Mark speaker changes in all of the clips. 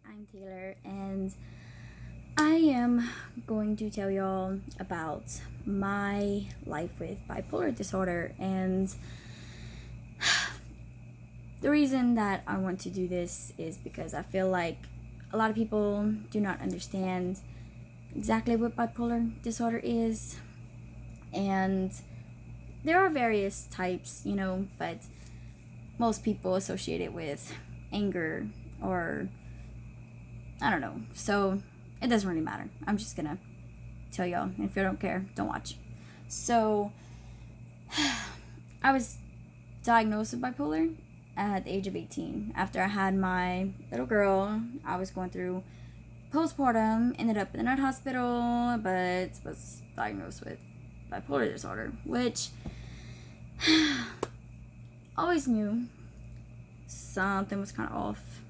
Speaker 1: I'm Taylor, and I am going to tell y'all about my life with bipolar disorder. And the reason that I want to do this is because I feel like a lot of people do not understand exactly what bipolar disorder is. And there are various types, but most people associate it with anger or I don't know. So it doesn't really matter. I'm just gonna tell y'all. If you don't care, don't watch. So I was diagnosed with bipolar at the age of 18. After I had my little girl, I was going through postpartum, ended up in a nut hospital, but was diagnosed with bipolar disorder, which always knew something was kind of off.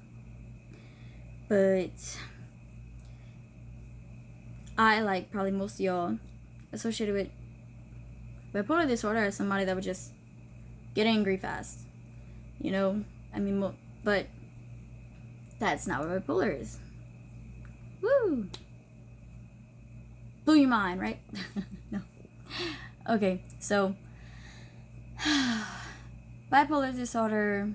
Speaker 1: But I, like probably most of y'all, associated with bipolar disorder as somebody that would just get angry fast. But that's not what bipolar is. Woo! Blew your mind, right? No. Okay, so bipolar disorder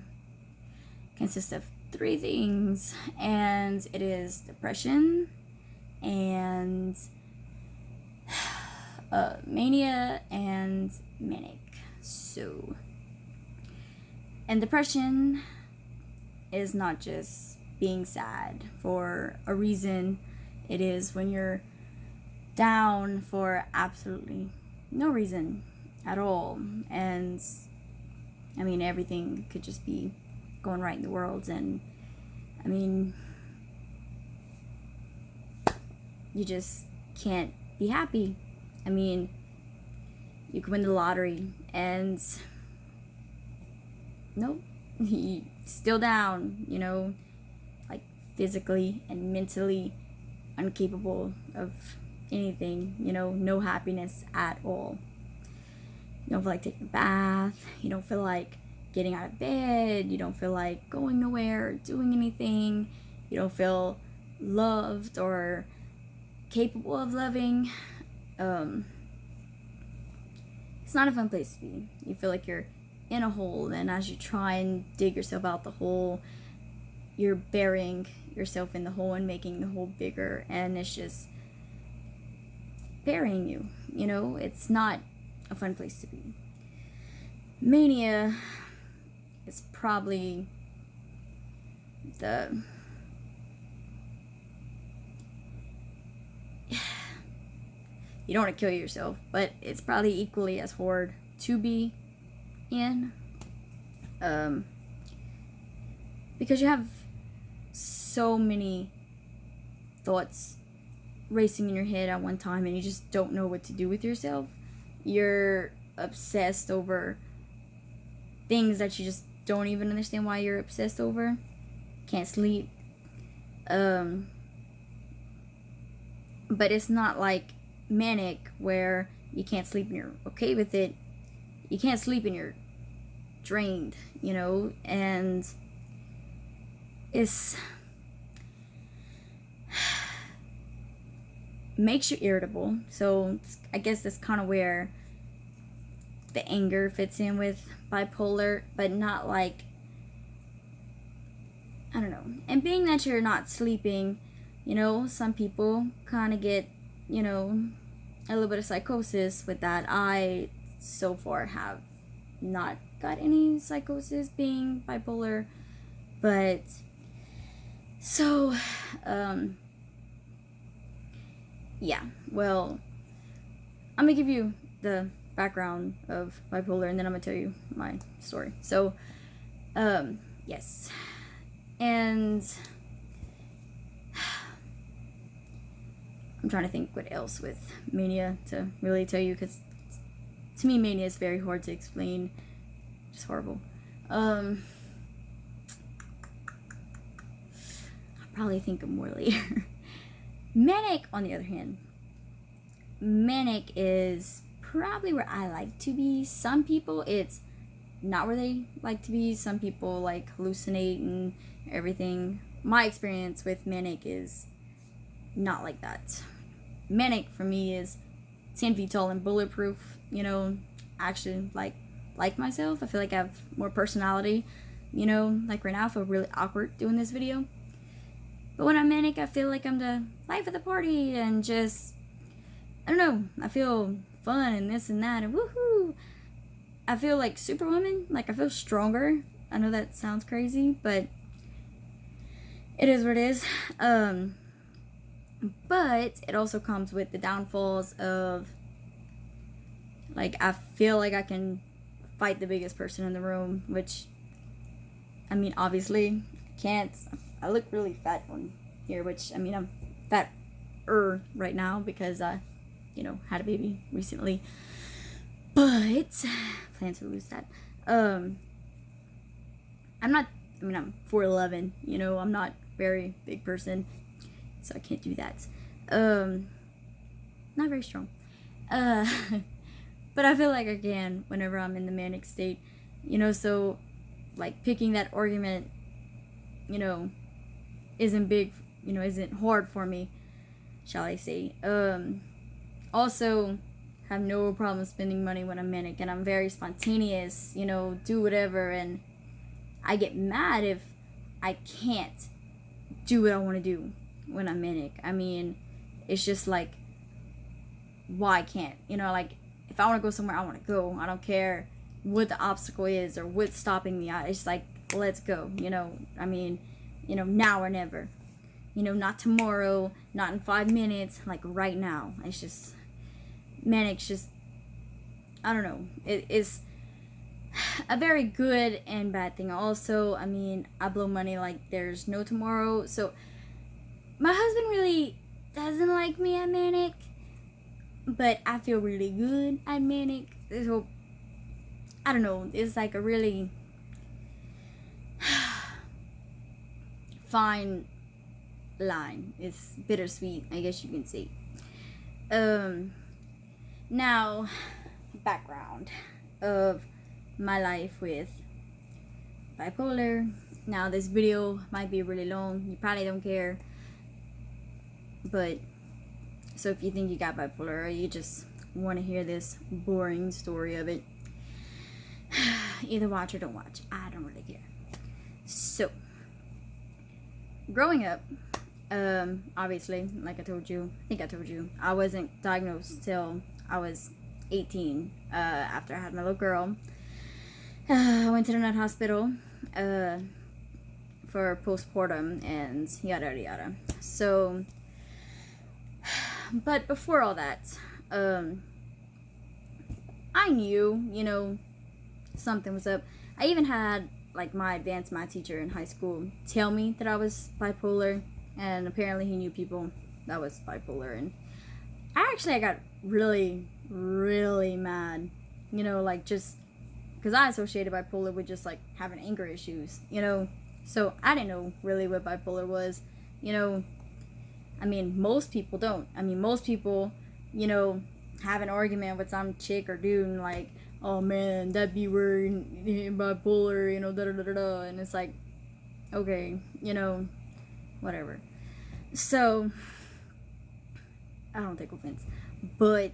Speaker 1: consists of three things, and it is depression and mania and manic. And depression is not just being sad for a reason. It is when you're down for absolutely no reason at all. And everything could just be going right in the world, and you just can't be happy. You could win the lottery and nope, you still down, like physically and mentally incapable of anything, no happiness at all. You don't feel like taking a bath, you don't feel like getting out of bed, you don't feel like going nowhere or doing anything, you don't feel loved or capable of loving. It's not a fun place to be. You feel like you're in a hole, and as you try and dig yourself out the hole, you're burying yourself in the hole and making the hole bigger, and it's just burying you. It's not a fun place to be. Mania is probably the you don't want to kill yourself, but it's probably equally as hard to be in, because you have so many thoughts racing in your head at one time, and you just don't know what to do with yourself. You're obsessed over things that you just don't even understand why you're obsessed over. Can't sleep. But it's not like manic where you can't sleep and you're okay with it. You can't sleep and you're drained, and it's makes you irritable. So I guess that's kind of where the anger fits in with bipolar, but not like, I don't know. And being that you're not sleeping, some people kind of get, a little bit of psychosis with that. I so far have not got any psychosis being bipolar, but so yeah, well, I'm gonna give you the background of bipolar, and then I'm gonna tell you my story. So yes, and I'm trying to think what else with mania to really tell you, because to me mania is very hard to explain. Just horrible. I'll probably think of more later. Manic, on the other hand, manic is probably where I like to be. Some people, it's not where they like to be. Some people like hallucinate and everything. my experience with manic is not like that. Manic for me is 10 feet tall and bulletproof, you know, actually like myself. I feel like I have more personality, you know, like right now I feel really awkward doing this video. But when I'm manic, I feel like I'm the life of the party and just, I don't know, I feel fun and this and that and woohoo. I feel like Superwoman, like I feel stronger. I know that sounds crazy, but it is what it is. But it also comes with the downfalls of, like, I feel like I can fight the biggest person in the room, which, I mean, obviously, I can't. I look really fat on here, which, I mean, I'm fat-er right now because I, you know, had a baby recently. But, plan to lose that. I'm 4'11", you know, I'm not very big person, so I can't do that. Not very strong. But I feel like I can whenever I'm in the manic state, you know, so, like, picking that argument, you know, isn't hard for me, shall I say. Also, have no problem spending money when I'm manic, and I'm very spontaneous, you know, do whatever, and I get mad if I can't do what I want to do when I'm manic. I mean, it's just like, why I can't, you know, like, if I want to go somewhere, I want to go. I don't care what the obstacle is or what's stopping me. It's like, let's go, you know. I mean, you know, now or never. You know, not tomorrow, not in 5 minutes, like right now. It's just, manic's just, I don't know. It is a very good and bad thing. Also, I mean, I blow money like there's no tomorrow. So, my husband really doesn't like me at manic, but I feel really good at manic. So, I don't know. It's like a really fine line. It's bittersweet, I guess you can say. Now, background of my life with bipolar. Now, this video might be really long. You probably don't care. But, so if you think you got bipolar or you just want to hear this boring story of it, either watch or don't watch. I don't really care. So, growing up, obviously, like I told you, I wasn't diagnosed till I was 18, after I had my little girl. I went to the nut hospital, for postpartum and yada yada yada. So, but before all that, I knew, you know, something was up. I even had, like, my advanced math teacher in high school tell me that I was bipolar, and apparently he knew people that was bipolar, and I got really, really mad, you know, like, just because I associated bipolar with just, like, having anger issues, you know, so I didn't know really what bipolar was, you know. I mean, most people don't. I mean, most people, you know, have an argument with some chick or dude and like, oh man, that B word, bipolar, you know, da da da da da, and it's like, okay, you know, whatever. So, I don't take offense, but,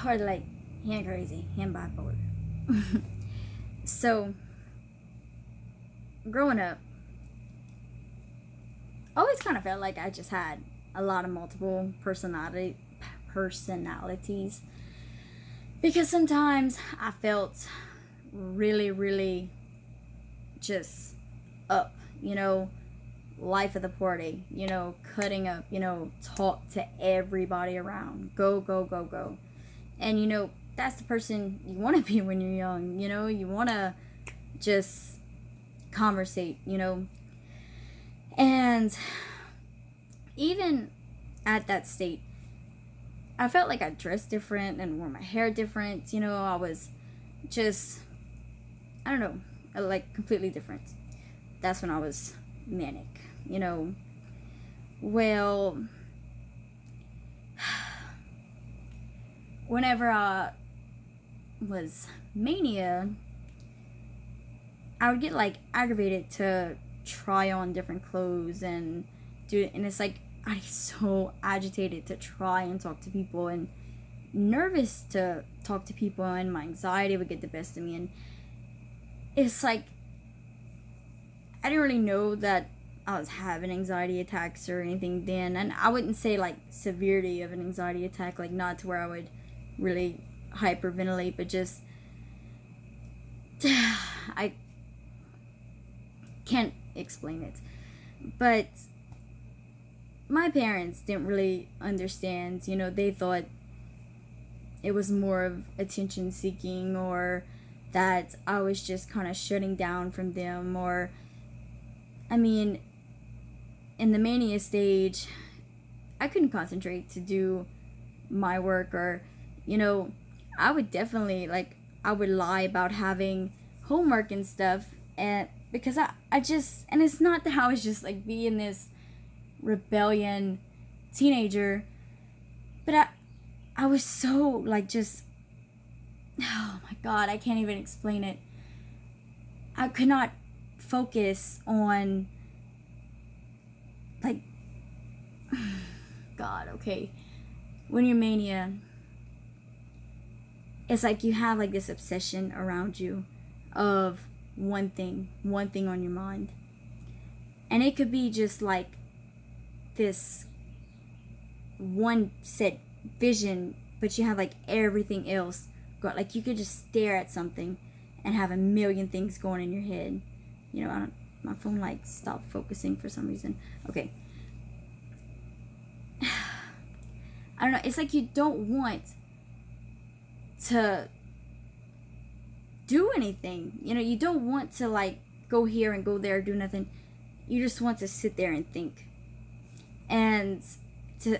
Speaker 1: or like, he ain't crazy, he ain't bipolar. So, growing up, I always kind of felt like I just had a lot of multiple personalities, because sometimes I felt really, really just up, you know, life of the party, you know, cutting up, you know, talk to everybody around, go, go, go, go. And, you know, that's the person you want to be when you're young, you know, you want to just conversate, you know. And even at that state, I felt like I dressed different and wore my hair different, you know, I was just, I don't know, like completely different. That's when I was manic, you know. Well, whenever I was mania, I would get like aggravated to try on different clothes and do it, and it's like I get so agitated to try and talk to people and nervous to talk to people, and my anxiety would get the best of me. And it's like I didn't really know that I was having anxiety attacks or anything then, and I wouldn't say like severity of an anxiety attack, like not to where I would really hyperventilate, but just I can't explain it. But my parents didn't really understand, you know, they thought it was more of attention seeking, or that I was just kind of shutting down from them, or I mean, in the mania stage, I couldn't concentrate to do my work, or, you know, I would definitely, like, I would lie about having homework and stuff, and because I just, and it's not that I was just, like, being this rebellion teenager, but I was so, like, just, oh my god, I can't even explain it. I could not focus on, like, god, okay, when you're mania, it's like you have like this obsession around you of one thing on your mind, and it could be just like this one set vision, but you have like everything else like you could just stare at something and have a million things going in your head. You know, my phone like stopped focusing for some reason. Okay. I don't know, it's like you don't want to do anything. You know, you don't want to like go here and go there, do nothing. You just want to sit there and think. And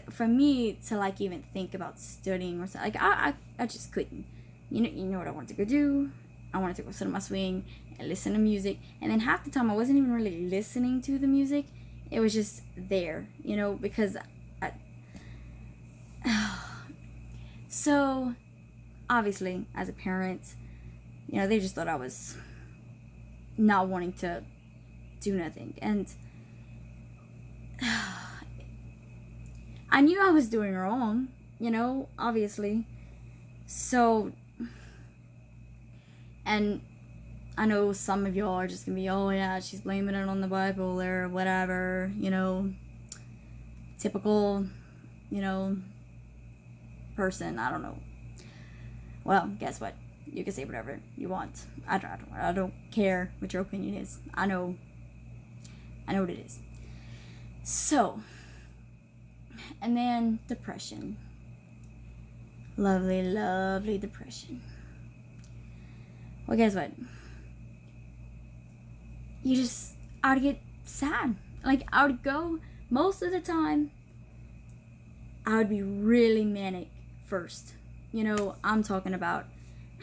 Speaker 1: for me to like even think about studying or something, like I just couldn't. You know what I wanted to go do? I wanted to go sit on my swing and listen to music. And then half the time I wasn't even really listening to the music. It was just there, you know, because so obviously as a parent, you know, they just thought I was not wanting to do nothing. And I knew I was doing wrong, you know, obviously. So, and I know some of y'all are just gonna be, oh yeah, she's blaming it on the bipolar or whatever, you know, typical, you know, person. I don't know. Well, guess what? You can say whatever you want. I don't care what your opinion is. I know what it is. So, and then depression. Lovely, lovely depression. Well, guess what? I would get sad. Like, I would go, most of the time, I would be really manic first. You know, I'm talking about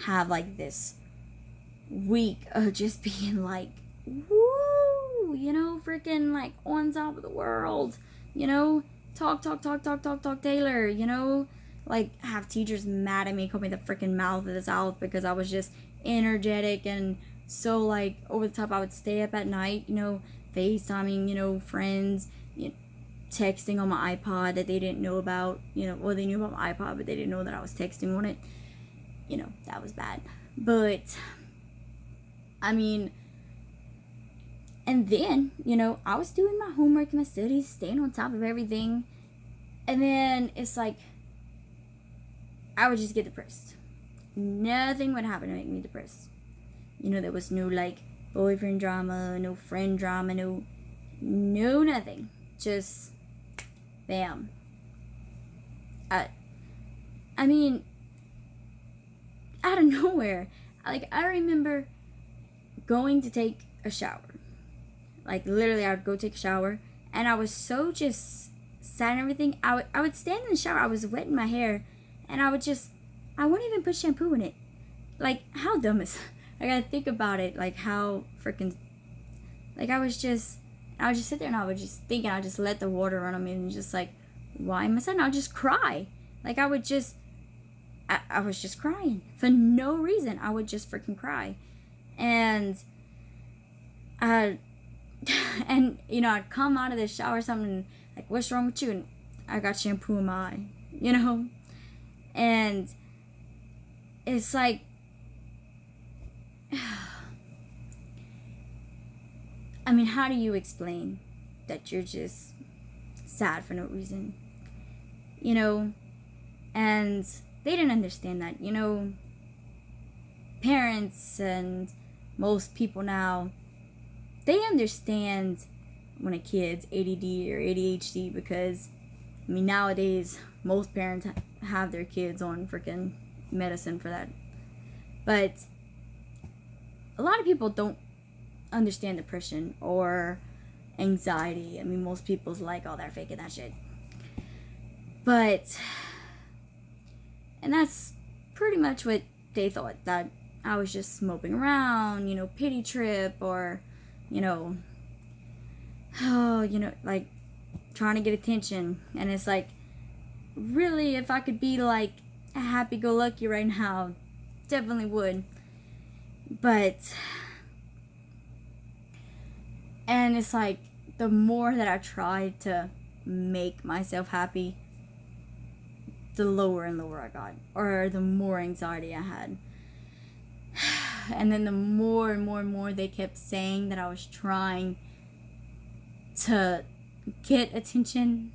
Speaker 1: have like this week of just being like, woo, you know, freaking like on top of the world, you know, talk, Taylor, you know, like have teachers mad at me, call me the freaking mouth of the South because I was just energetic and so like over the top. I would stay up at night, you know, FaceTiming, you know, friends, you know, texting on my iPod that they didn't know about, you know, well, they knew about my iPod, but they didn't know that I was texting on it. You know, that was bad. But, I mean, and then, you know, I was doing my homework and my studies, staying on top of everything. And then it's like, I would just get depressed. Nothing would happen to make me depressed. You know, there was no, like, boyfriend drama, no friend drama, no nothing. Just, bam. I mean, out of nowhere, like, I remember going to take a shower. Like, literally, I would go take a shower, and I was so just sad and everything. I would stand in the shower, I was wetting my hair, and I wouldn't even put shampoo in it. Like, how dumb is that? I gotta think about it, like, how freaking, like, I would just sit there, and I would just think, and I would just let the water run on me, and just, like, why am I sad? And I would just cry. Like, I was just crying. For no reason, I would just freaking cry. And I and I'd come out of the shower or something, like, what's wrong with you? And I got shampoo in my eye. And it's like, I mean, how do you explain that you're just sad for no reason? And they didn't understand that. Parents and most people now, they understand when a kid's ADD or ADHD, because nowadays most parents have their kids on freaking medicine for that. But a lot of people don't understand depression or anxiety. Most people's like, oh, they're faking that shit. And that's pretty much what they thought, that I was just moping around, pity trip, or, like trying to get attention. And it's like, really, if I could be like a happy-go-lucky right now, definitely would. And it's like, the more that I tried to make myself happy, the lower and lower I got, or the more anxiety I had. And then the more and more and more they kept saying that I was trying to get attention,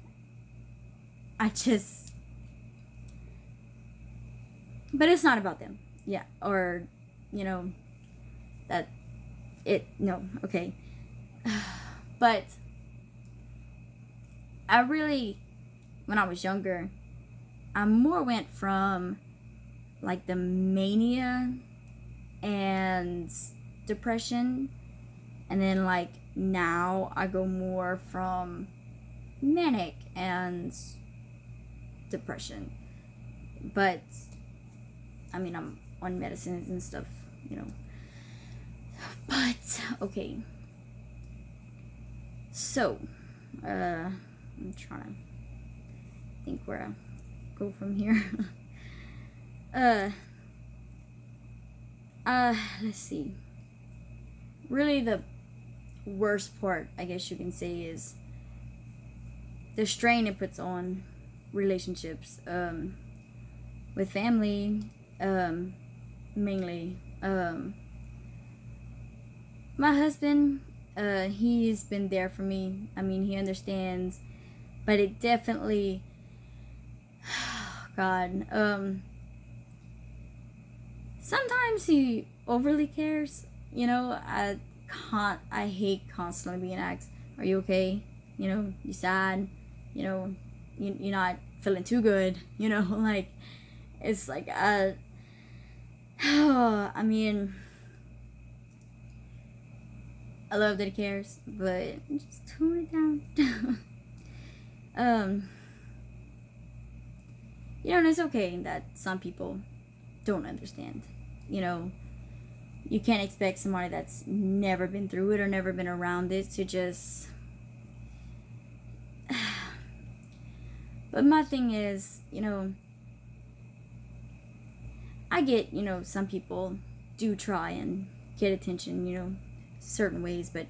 Speaker 1: but it's not about them. Yeah. Or, okay. But I really, when I was younger, I more went from like the mania and depression, and then like now I go more from manic and depression. But I'm on medicines and stuff, but okay. So I'm trying to think where I go from here. Let's see. Really, the worst part, I guess you can say, is the strain it puts on relationships, with family, mainly. My husband, he's been there for me. He understands, but it definitely, God, sometimes he overly cares. I hate constantly being asked, are you okay? You sad? You're not feeling too good? Like, it's like, I love that he cares, but just tone it down. And it's okay that some people don't understand. You can't expect somebody that's never been through it or never been around it to just... But my thing is, I get, some people do try and get attention, certain ways, but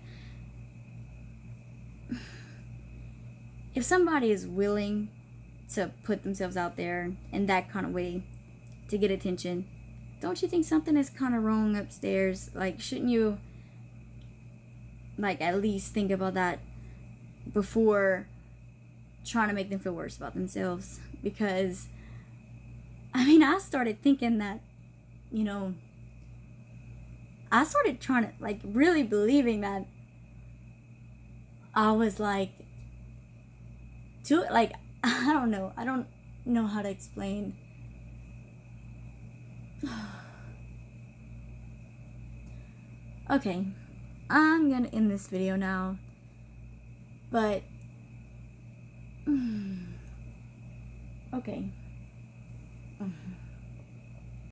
Speaker 1: if somebody is willing to put themselves out there in that kind of way to get attention, don't you think something is kind of wrong upstairs? Like, shouldn't you, like, at least think about that before trying to make them feel worse about themselves? Because, I started thinking that, I started trying to, like, really believing that I was, like, I don't know how to explain. Okay, I'm gonna end this video now, but okay.